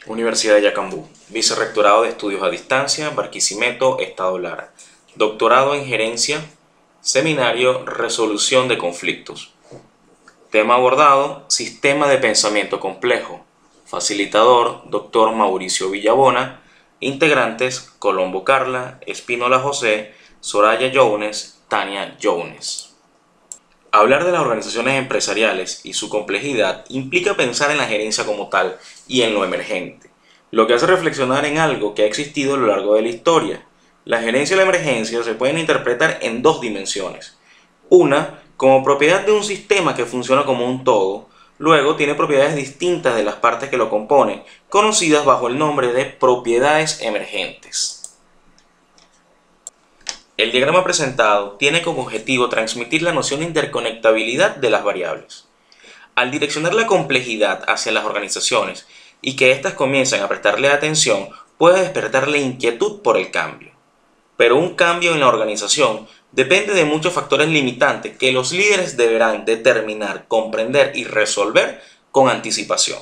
Universidad de Yacambú, Vicerrectorado de Estudios a Distancia, Barquisimeto, Estado Lara. Doctorado en Gerencia, Seminario Resolución de Conflictos. Tema abordado, Sistema de Pensamiento Complejo. Facilitador, Dr. Mauricio Villabona. Integrantes, Colombo Carla, Espínola José, Soraya Jones, Tania Jones. Hablar de las organizaciones empresariales y su complejidad implica pensar en la gerencia como tal y en lo emergente, lo que hace reflexionar en algo que ha existido a lo largo de la historia. La gerencia y la emergencia se pueden interpretar en dos dimensiones. Una, como propiedad de un sistema que funciona como un todo, luego tiene propiedades distintas de las partes que lo componen, conocidas bajo el nombre de propiedades emergentes. El diagrama presentado tiene como objetivo transmitir la noción de interconectabilidad de las variables. Al direccionar la complejidad hacia las organizaciones y que éstas comiencen a prestarle atención, puede despertarle inquietud por el cambio. Pero un cambio en la organización depende de muchos factores limitantes que los líderes deberán determinar, comprender y resolver con anticipación.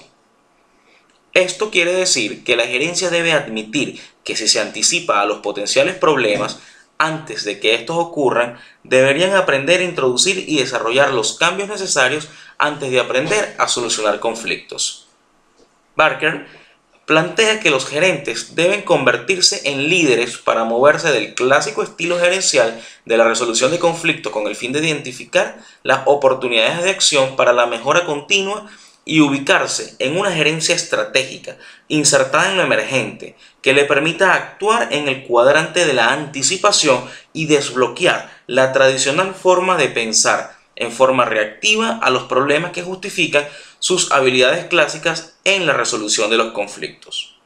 Esto quiere decir que la gerencia debe admitir que si se anticipa a los potenciales problemas, antes de que estos ocurran, deberían aprender a introducir y desarrollar los cambios necesarios antes de aprender a solucionar conflictos. Barker plantea que los gerentes deben convertirse en líderes para moverse del clásico estilo gerencial de la resolución de conflictos con el fin de identificar las oportunidades de acción para la mejora continua y ubicarse en una gerencia estratégica insertada en lo emergente que le permita actuar en el cuadrante de la anticipación y desbloquear la tradicional forma de pensar en forma reactiva a los problemas que justifican sus habilidades clásicas en la resolución de los conflictos.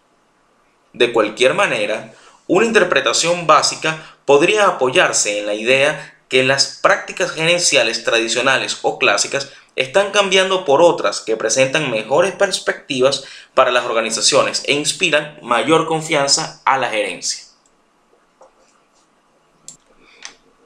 De cualquier manera, una interpretación básica podría apoyarse en la idea que las prácticas gerenciales tradicionales o clásicas están cambiando por otras que presentan mejores perspectivas para las organizaciones e inspiran mayor confianza a la gerencia.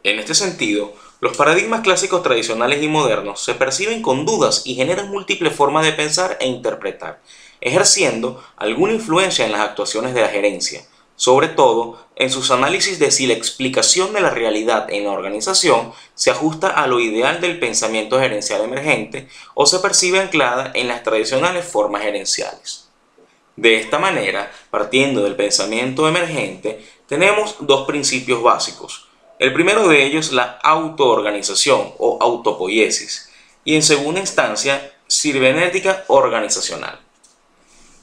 En este sentido, los paradigmas clásicos tradicionales y modernos se perciben con dudas y generan múltiples formas de pensar e interpretar, ejerciendo alguna influencia en las actuaciones de la gerencia, sobre todo en sus análisis de si la explicación de la realidad en la organización se ajusta a lo ideal del pensamiento gerencial emergente o se percibe anclada en las tradicionales formas gerenciales. De esta manera, partiendo del pensamiento emergente, tenemos dos principios básicos. El primero de ellos, la autoorganización o autopoiesis, y en segunda instancia, cibernética organizacional.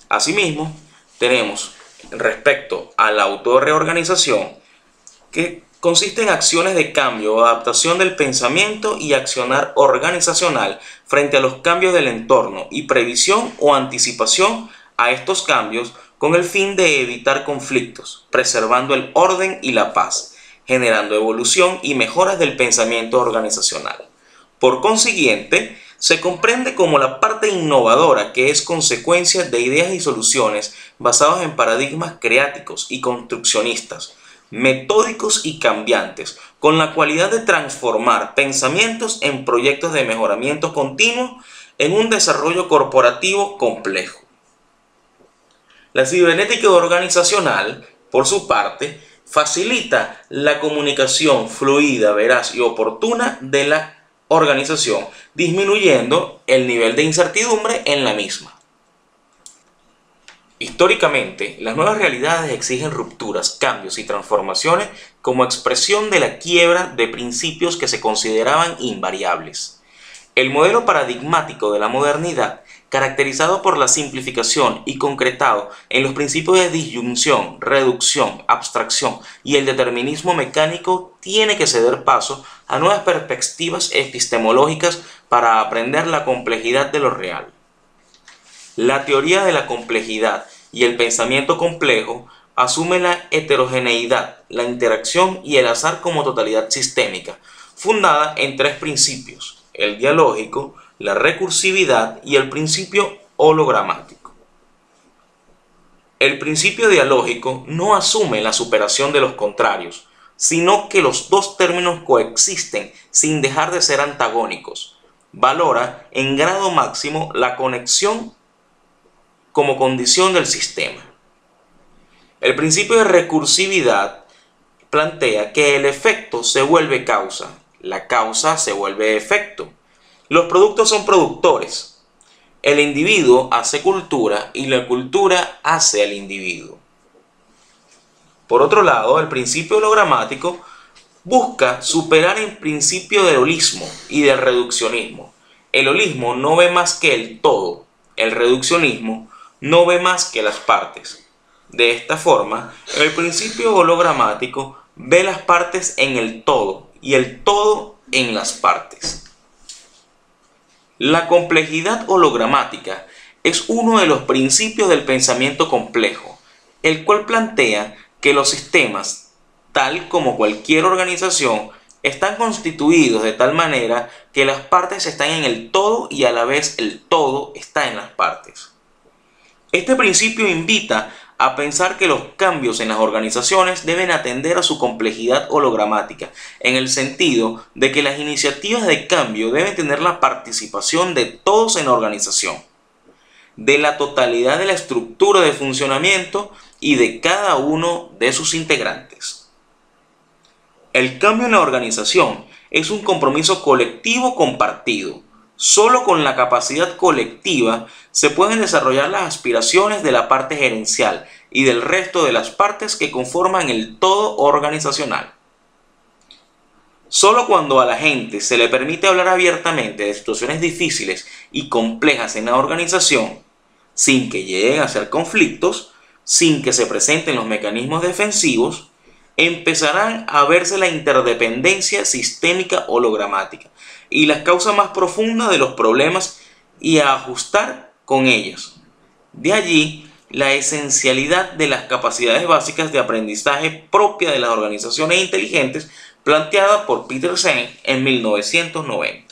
Asimismo, tenemos respecto a la autorreorganización, que consiste en acciones de cambio o adaptación del pensamiento y accionar organizacional frente a los cambios del entorno y previsión o anticipación a estos cambios con el fin de evitar conflictos, preservando el orden y la paz, generando evolución y mejoras del pensamiento organizacional. Por consiguiente, se comprende como la parte innovadora que es consecuencia de ideas y soluciones basadas en paradigmas creáticos y construccionistas, metódicos y cambiantes, con la cualidad de transformar pensamientos en proyectos de mejoramiento continuo en un desarrollo corporativo complejo. La cibernética organizacional, por su parte, facilita la comunicación fluida, veraz y oportuna de la organización, disminuyendo el nivel de incertidumbre en la misma. Históricamente, las nuevas realidades exigen rupturas, cambios y transformaciones como expresión de la quiebra de principios que se consideraban invariables. El modelo paradigmático de la modernidad, caracterizado por la simplificación y concretado en los principios de disyunción, reducción, abstracción y el determinismo mecánico, tiene que ceder paso a nuevas perspectivas epistemológicas para aprender la complejidad de lo real. La teoría de la complejidad y el pensamiento complejo asume la heterogeneidad, la interacción y el azar como totalidad sistémica, fundada en tres principios: el dialógico, la recursividad y el principio hologramático. El principio dialógico no asume la superación de los contrarios, sino que los dos términos coexisten sin dejar de ser antagónicos. Valora en grado máximo la conexión como condición del sistema. El principio de recursividad plantea que el efecto se vuelve causa, la causa se vuelve efecto. Los productos son productores. El individuo hace cultura y la cultura hace al individuo. Por otro lado, el principio hologramático busca superar el principio del holismo y del reduccionismo. El holismo no ve más que el todo, el reduccionismo no ve más que las partes. De esta forma, el principio hologramático ve las partes en el todo y el todo en las partes. La complejidad hologramática es uno de los principios del pensamiento complejo, el cual plantea que los sistemas, tal como cualquier organización, están constituidos de tal manera que las partes están en el todo y a la vez el todo está en las partes. Este principio invita a pensar que los cambios en las organizaciones deben atender a su complejidad hologramática, en el sentido de que las iniciativas de cambio deben tener la participación de todos en la organización, de la totalidad de la estructura de funcionamiento y de cada uno de sus integrantes. El cambio en la organización es un compromiso colectivo compartido. Solo con la capacidad colectiva se pueden desarrollar las aspiraciones de la parte gerencial y del resto de las partes que conforman el todo organizacional. Solo cuando a la gente se le permite hablar abiertamente de situaciones difíciles y complejas en la organización, sin que lleguen a ser conflictos, sin que se presenten los mecanismos defensivos, empezarán a verse la interdependencia sistémica hologramática y las causas más profundas de los problemas y a ajustar con ellas. De allí la esencialidad de las capacidades básicas de aprendizaje propia de las organizaciones inteligentes planteada por Peter Senge en 1990.